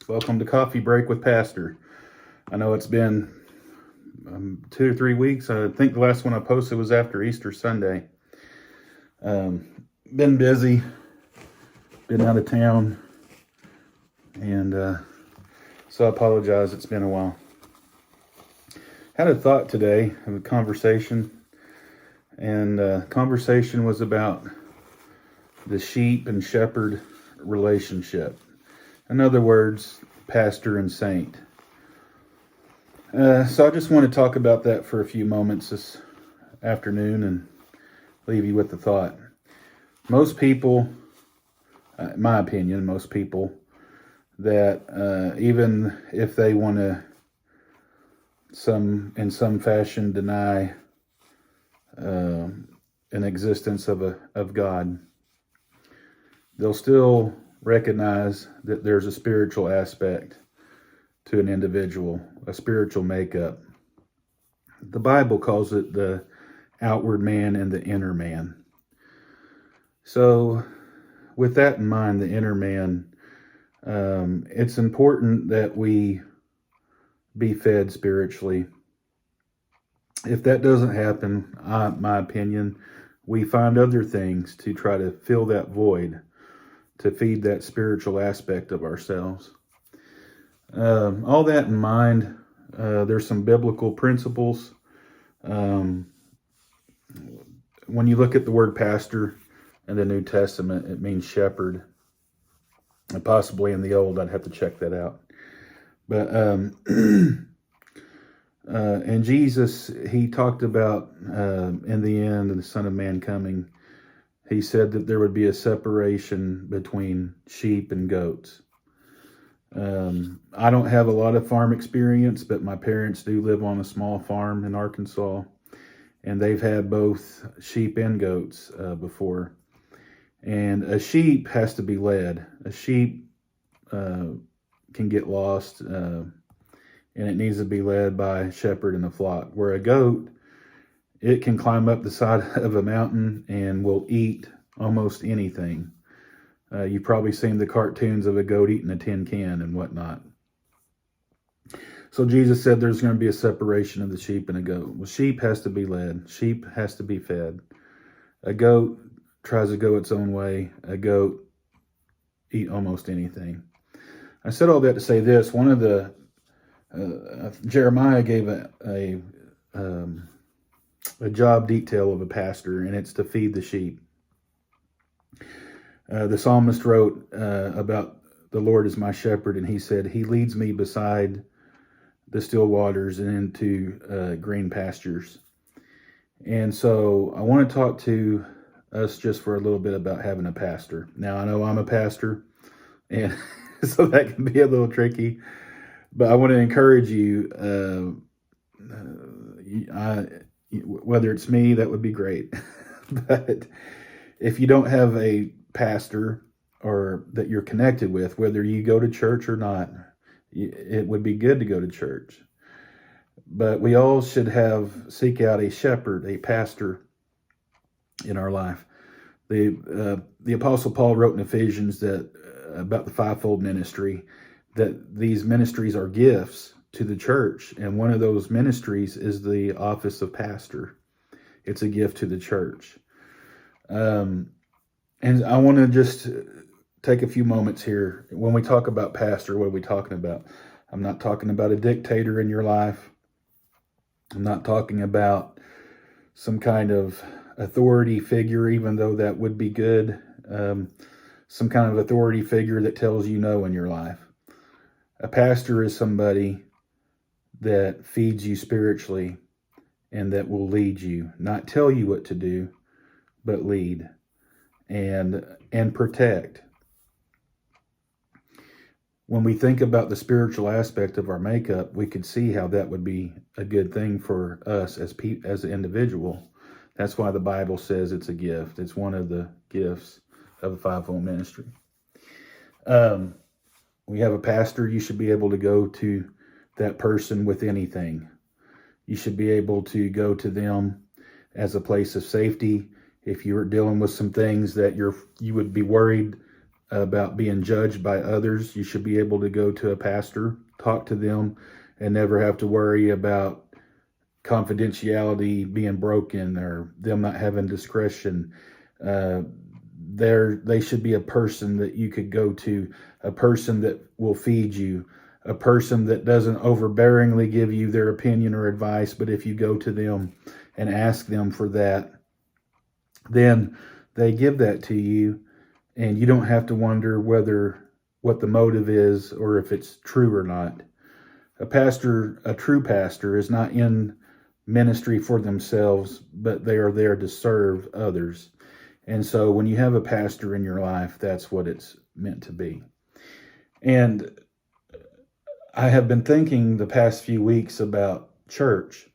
Welcome to Coffee Break with Pastor. I know it's been 2 or 3 weeks. I think the last one I posted was after Easter Sunday. Been busy, been out of town, and so I apologize. It's been a while. Had a thought today of a conversation, and conversation was about the sheep and shepherd relationship. In other words, pastor and saint. So I just want to talk about that for a few moments this afternoon and leave you with the thought. Most people, in my opinion, most people that even if they want to in some fashion deny an existence of God, they'll still recognize that there's a spiritual aspect to an individual, a spiritual makeup. The Bible calls it the outward man and the inner man. So with that in mind, the inner man, it's important that we be fed spiritually. If that doesn't happen, my opinion, we find other things to try to fill that void, to feed that spiritual aspect of ourselves. All that in mind, there's some biblical principles. When you look at the word pastor in the New Testament, it means shepherd. And possibly in the Old, I'd have to check that out. But and Jesus, he talked about in the end, the Son of Man coming, he said that there would be a separation between sheep and goats. I don't have a lot of farm experience, but my parents do live on a small farm in Arkansas, and they've had both sheep and goats before. And a sheep has to be led. A sheep can get lost, and it needs to be led by a shepherd in the flock. Where a goat, it can climb up the side of a mountain and will eat almost anything. You've probably seen the cartoons of a goat eating a tin can and whatnot. So Jesus said there's going to be a separation of the sheep and a goat. Well, sheep has to be led. Sheep has to be fed. A goat tries to go its own way. A goat eat almost anything. I said all that to say this. One of the Jeremiah gave a job detail of a pastor, and it's to feed the sheep. The psalmist wrote about the Lord is my shepherd, and he said, he leads me beside the still waters and into green pastures. And so I want to talk to us just for a little bit about having a pastor. Now, I know I'm a pastor, and so that can be a little tricky, but I want to encourage you, whether it's me, that would be great. But if you don't have a pastor or that you're connected with, whether you go to church or not, it would be good to go to church. But we all should seek out a shepherd, a pastor in our life. The Apostle Paul wrote in Ephesians that about the fivefold ministry, that these ministries are gifts to the church, and one of those ministries is the office of pastor. It's a gift to the church. And I want to just take a few moments here. When we talk about pastor, what are we talking about? I'm not talking about a dictator in your life. I'm not talking about some kind of authority figure, even though that would be good. Some kind of authority figure that tells you no in your life. A pastor is somebody that feeds you spiritually and that will lead you, not tell you what to do, but lead and protect. When we think about the spiritual aspect of our makeup, we could see how that would be a good thing for us as an individual. That's why the Bible says it's a gift. It's one of the gifts of the fivefold ministry. We have a pastor. You should be able to go to that person with anything. You should be able to go to them as a place of safety. If you're dealing with some things that you would be worried about being judged by others, you should be able to go to a pastor, talk to them, and never have to worry about confidentiality being broken or them not having discretion. They should be a person that you could go to, a person that will feed you, a person that doesn't overbearingly give you their opinion or advice, but if you go to them and ask them for that, then they give that to you, and you don't have to wonder what the motive is or if it's true or not. A true pastor, is not in ministry for themselves, but they are there to serve others. And so when you have a pastor in your life, that's what it's meant to be. And I have been thinking the past few weeks about church.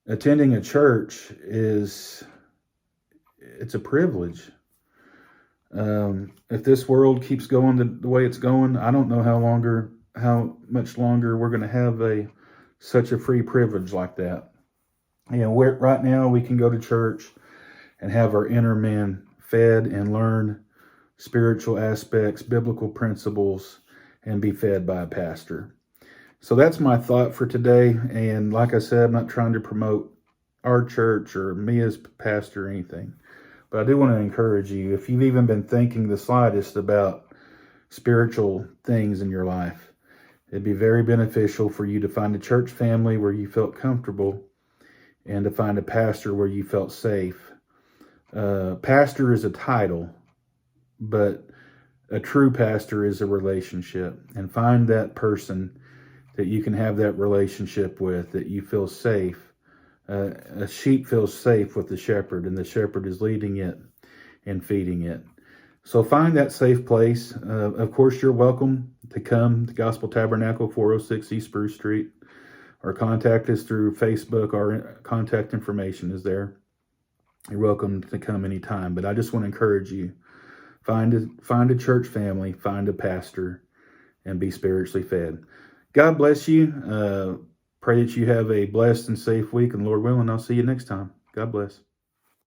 Attending a church it's a privilege. If this world keeps going the way it's going, I don't know how much longer we're going to have such a free privilege like that. Right now we can go to church and have our inner man fed and learn spiritual aspects, biblical principles, and be fed by a pastor. So that's my thought for today. And like I said, I'm not trying to promote our church or me as pastor or anything. But I do want to encourage you, if you've even been thinking the slightest about spiritual things in your life, it'd be very beneficial for you to find a church family where you felt comfortable and to find a pastor where you felt safe. Pastor is a title, but a true pastor is a relationship. And find that person that you can have that relationship with, that you feel safe. A sheep feels safe with the shepherd, and the shepherd is leading it and feeding it. So find that safe place. Of course, you're welcome to come to Gospel Tabernacle, 406 East Spruce Street, or contact us through Facebook. Our contact information is there. You're welcome to come anytime. But I just want to encourage you, find a church family, find a pastor, and be spiritually fed. God bless you. Pray that you have a blessed and safe week, and Lord willing, I'll see you next time. God bless.